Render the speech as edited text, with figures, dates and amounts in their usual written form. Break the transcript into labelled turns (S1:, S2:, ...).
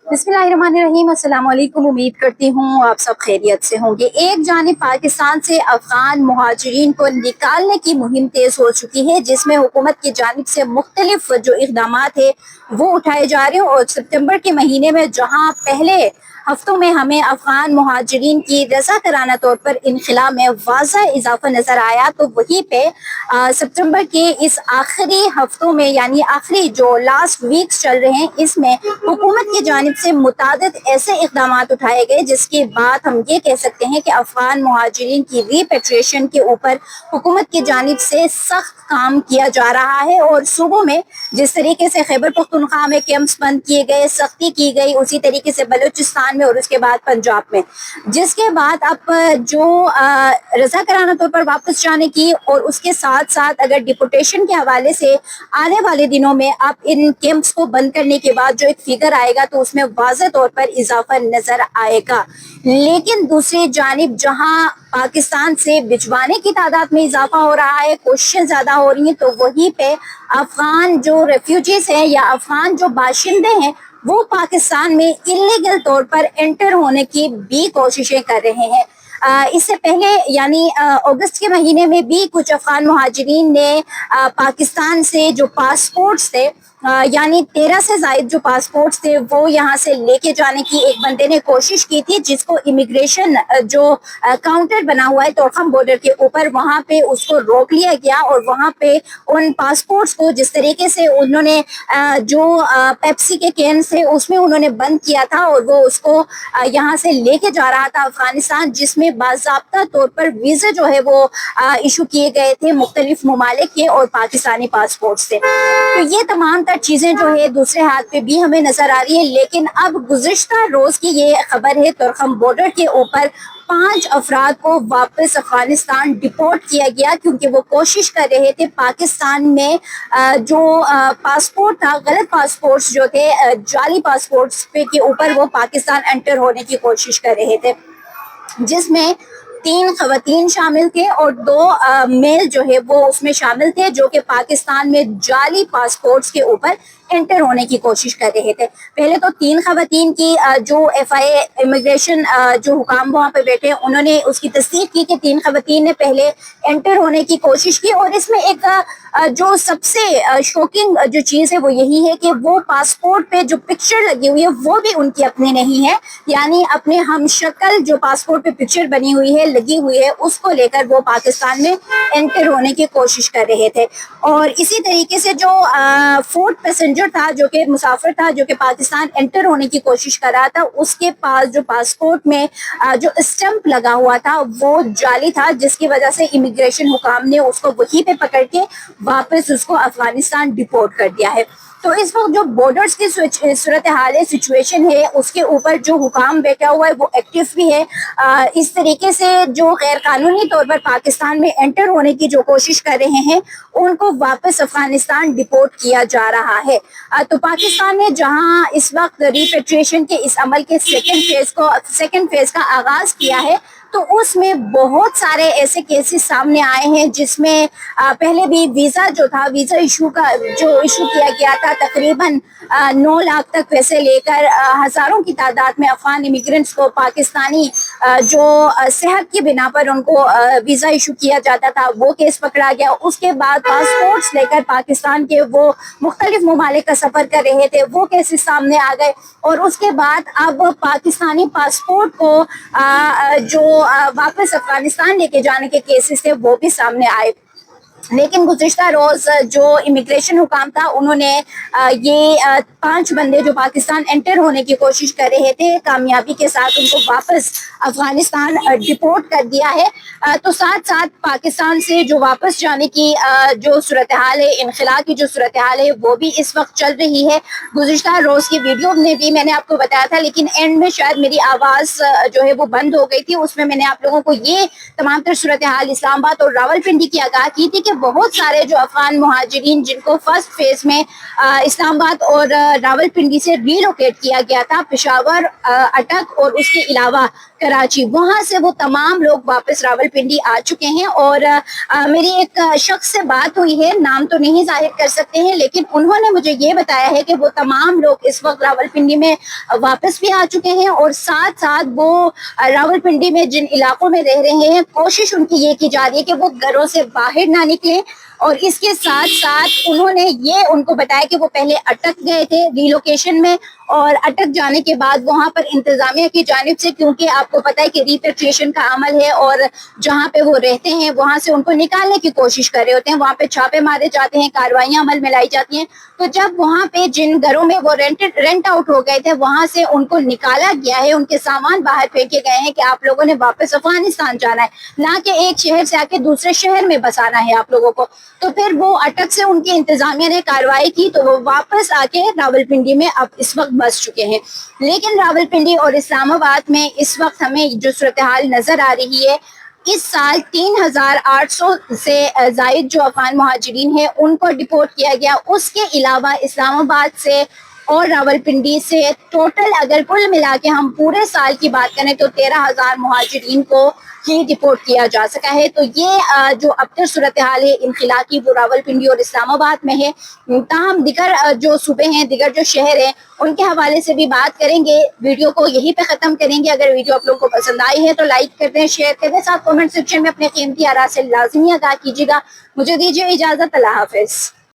S1: बिस्मिल्लाहिर्रहमानिर्रहीम। अस्सलाम वालेकुम। उम्मीद करती हूँ आप सब खैरियत से होंगे। एक जानिब पाकिस्तान से अफगान मुहाजिरीन को निकालने की मुहिम तेज हो चुकी है, जिसमें हुकूमत की जानिब से मुख्तलिफ जो इक़दामात है वो उठाए जा रहे हैं। और सितंबर के महीने में जहाँ पहले हफ्तों में हमें अफगान मुहाजिरीन की रजा कराना तौर पर इनखला में वाज़ह इजाफा नज़र आया, तो वहीं पे सितंबर के इस आखिरी हफ्तों में यानी आखिरी जो लास्ट वीक्स चल रहे हैं, इसमें हुकूमत की जानिब से मुतादिद ऐसे इकदाम उठाए गए जिसके बाद हम ये कह सकते हैं कि अफगान मुहाजिरीन की रीपेट्रिएशन के ऊपर हुकूमत की जानिब से सख्त काम किया जा रहा है। और सूबों में जिस तरीके से खैबर पख्तूनख्वा में कैंप्स बंद किए गए, सख्ती की गई, उसी तरीके से बलूचिस्तान में और उसके बाद पंजाब में, जिसके बाद अब जो रजा कराना तौर पर वापस जाने की और उसके साथ साथ अगर डिपोटेशन के हवाले से आने वाले दिनों में अब इन कैंप्स को बंद करने के बाद जो एक फिगर आएगा तो उसमें वाज़ेह तौर पर इजाफा नजर आएगा। लेकिन दूसरी जानिब जहां पाकिस्तान से भिजवाने की तादाद में इजाफा हो रहा है, कोशिशें ज्यादा हो रही हैं, तो वहीं पे अफगान जो रेफ्यूजीज हैं या अफगान जो बाशिंदे हैं वो पाकिस्तान में इलीगल तौर पर एंटर होने की भी कोशिशें कर रहे हैं। इससे पहले यानी अगस्त के महीने में भी कुछ अफगान मुहाजिरीन ने पाकिस्तान से जो पासपोर्ट्स थे, यानी 13 से ज़ायद जो पासपोर्ट्स थे वो यहाँ से लेके जाने की एक बंदे ने कोशिश की थी, जिसको इमिग्रेशन जो काउंटर बना हुआ है तोरखम बॉर्डर के ऊपर, वहाँ पे उसको रोक लिया गया। और वहाँ पे उन पासपोर्ट्स को जिस तरीके से उन्होंने जो पेप्सी के कैन थे उसमें उन्होंने बंद किया था और वो उसको यहाँ से लेके जा रहा था अफगानिस्तान, जिसमें बाज़ाब्ता तौर पर वीज़ा जो है वो इशू किए गए थे मुख्तलिफ ममालिक के और पाकिस्तानी पासपोर्ट से। तो ये तमाम तर चीज़ें जो है दूसरे हाथ पे भी हमें नज़र आ रही है। लेकिन अब गुज़िश्ता रोज़ की ये खबर है, तोरखम बॉर्डर के ऊपर 5 अफराद को वापस अफगानिस्तान डिपोर्ट किया गया, क्योंकि वो कोशिश कर रहे थे पाकिस्तान में जो पासपोर्ट था, गलत पासपोर्ट्स जो थे, जाली पासपोर्ट्स पे के ऊपर वो पाकिस्तान एंटर होने की कोशिश कर रहे थे, जिसमें 3 खवातीन शामिल थे और 2 मेल जो है वो उसमें शामिल थे, जो कि पाकिस्तान में जाली पासपोर्ट्स के ऊपर एंटर होने की कोशिश कर रहे थे। पहले तो 3 खवातीन की जो FIA इमिग्रेशन जो हुकाम वहाँ पे बैठे उन्होंने उसकी तस्दीक की कि 3 खवातीन ने पहले एंटर होने की कोशिश की। और इसमें एक जो सबसे शॉकिंग जो चीज़ है वो यही है कि वो पासपोर्ट पे जो पिक्चर लगी हुई है वो भी उनकी अपनी नहीं है, यानी अपने हम शक्ल जो पासपोर्ट पे पिक्चर बनी हुई है, लगी हुई है, उसको लेकर वो पाकिस्तान में एंटर होने की कोशिश कर रहे थे। और इसी तरीके से जो 4th पैसेंजर था, जो कि मुसाफिर था, जो कि पाकिस्तान एंटर होने की कोशिश कर रहा था, उसके पास जो पासपोर्ट में जो स्टैंप लगा हुआ था वो जाली था, जिसकी वजह से इमिग्रेशन हुकाम ने उसको वहीं पे पकड़ के वापस उसको अफगानिस्तान डिपोर्ट कर दिया है। तो इस वक्त जो बॉर्डर्स की सूरत हाल है, सिचुएशन है, उसके ऊपर जो हुकाम बैठा हुआ है वो एक्टिव भी है। इस तरीके से जो गैर कानूनी तौर पर पाकिस्तान में एंटर होने की जो कोशिश कर रहे हैं उनको वापस अफगानिस्तान डिपोर्ट किया जा रहा है। तो पाकिस्तान ने जहां इस वक्त रिपेट्रिएशन के इस अमल के सेकेंड फेज का आगाज किया है, तो उसमें बहुत सारे ऐसे केसेस सामने आए हैं जिसमें पहले भी वीज़ा जो था, वीज़ा इशू किया गया था, तकरीबन 9 लाख तक पैसे लेकर हज़ारों की तादाद में अफगान इमिग्रेंट्स को पाकिस्तानी जो सेहत की बिना पर उनको वीज़ा इशू किया जाता था, वो केस पकड़ा गया। उसके बाद पासपोर्ट्स लेकर पाकिस्तान के वो मुख्तलिफ ममालिक का सफ़र कर रहे थे, वो केसेस सामने आ गए। और उसके बाद अब पाकिस्तानी पासपोर्ट को जो वापस अफगानिस्तान लेके जाने के केसेस थे वो भी सामने आए। लेकिन गुज़िश्ता रोज़ जो इमिग्रेशन हुकाम था उन्होंने ये 5 बंदे जो पाकिस्तान एंटर होने की कोशिश कर रहे थे, कामयाबी के साथ उनको वापस अफगानिस्तान डिपोर्ट कर दिया है। तो साथ साथ पाकिस्तान से जो वापस जाने की जो सूरत हाल है, इनखला की जो सूरत हाल है, वो भी इस वक्त चल रही है। गुज़िश्ता रोज़ की वीडियो में भी मैंने आपको बताया था, लेकिन एंड में शायद मेरी आवाज़ जो है वो बंद हो गई थी। उसमें मैंने आप लोगों को ये तमाम तर सूरत हाल इस्लामाबाद और रावलपिंडी की आगाह की थी کہ بہت سارے جو افغان مہاجرین جن کو فرسٹ فیز میں اسلام آباد اور راولپنڈی سے ریلوکیٹ کیا گیا تھا، پشاور، اٹک اور اس کے علاوہ کراچی، وہاں سے وہ تمام لوگ واپس راولپنڈی آ چکے ہیں. اور میری ایک شخص سے بات ہوئی ہے، نام تو نہیں ظاہر کر سکتے ہیں، لیکن انہوں نے مجھے یہ بتایا ہے کہ وہ تمام لوگ اس وقت راولپنڈی میں واپس بھی آ چکے ہیں، اور ساتھ ساتھ وہ راولپنڈی میں جن علاقوں میں رہ رہے ہیں کوشش ان کی یہ کی جا رہی ہے کہ وہ گھروں سے باہر نہ نکلیں. اور اس کے ساتھ ساتھ انہوں نے یہ ان کو بتایا کہ وہ پہلے اٹک گئے تھے ریلوکیشن میں، اور اٹک جانے کے بعد وہاں پر انتظامیہ کی جانب سے، کیونکہ آپ کو پتہ ہے کہ ریپیٹریشن کا عمل ہے اور جہاں پہ وہ رہتے ہیں وہاں سے ان کو نکالنے کی کوشش کر رہے ہوتے ہیں، وہاں پہ چھاپے مارے جاتے ہیں، کارروائیاں عمل میں لائی جاتی ہیں. تو جب وہاں پہ جن گھروں میں وہ رینٹ آؤٹ ہو گئے تھے وہاں سے ان کو نکالا گیا ہے، ان کے سامان باہر پھینکے گئے ہیں کہ آپ لوگوں نے واپس افغانستان جانا ہے، نہ کہ ایک شہر سے آ کے دوسرے شہر میں بسانا ہے آپ لوگوں کو. تو پھر وہ اٹک سے ان کی انتظامیہ نے کارروائی کی تو وہ واپس آ کے راولپنڈی میں اب اس وقت بس چکے ہیں. لیکن راولپنڈی اور اسلام آباد میں اس وقت ہمیں جو صورتحال نظر آ رہی ہے، اس سال 3800 سے زائد جو افغان مہاجرین ہیں ان کو ڈپورٹ کیا گیا. اس کے علاوہ اسلام آباد سے اور راولپنڈی سے ٹوٹل اگر کل ملا کے ہم پورے سال کی بات کریں تو 13,000 مہاجرین کو ہی ڈپورٹ کیا جا سکا ہے. تو یہ جو اب تک صورتحال ہے انخلا کی وہ راولپنڈی اور اسلام آباد میں ہے. تاہم دیگر جو صوبے ہیں، دیگر جو شہر ہیں، ان کے حوالے سے بھی بات کریں گے. ویڈیو کو یہیں پہ ختم کریں گے. اگر ویڈیو آپ لوگوں کو پسند آئی ہے تو لائک کر دیں، شیئر کر دیں، ساتھ کامنٹ سیکشن میں اپنے قیمتی آراء سے لازمی آگاہ کیجیے گا. مجھے دیجیے اجازت، اللہ حافظ.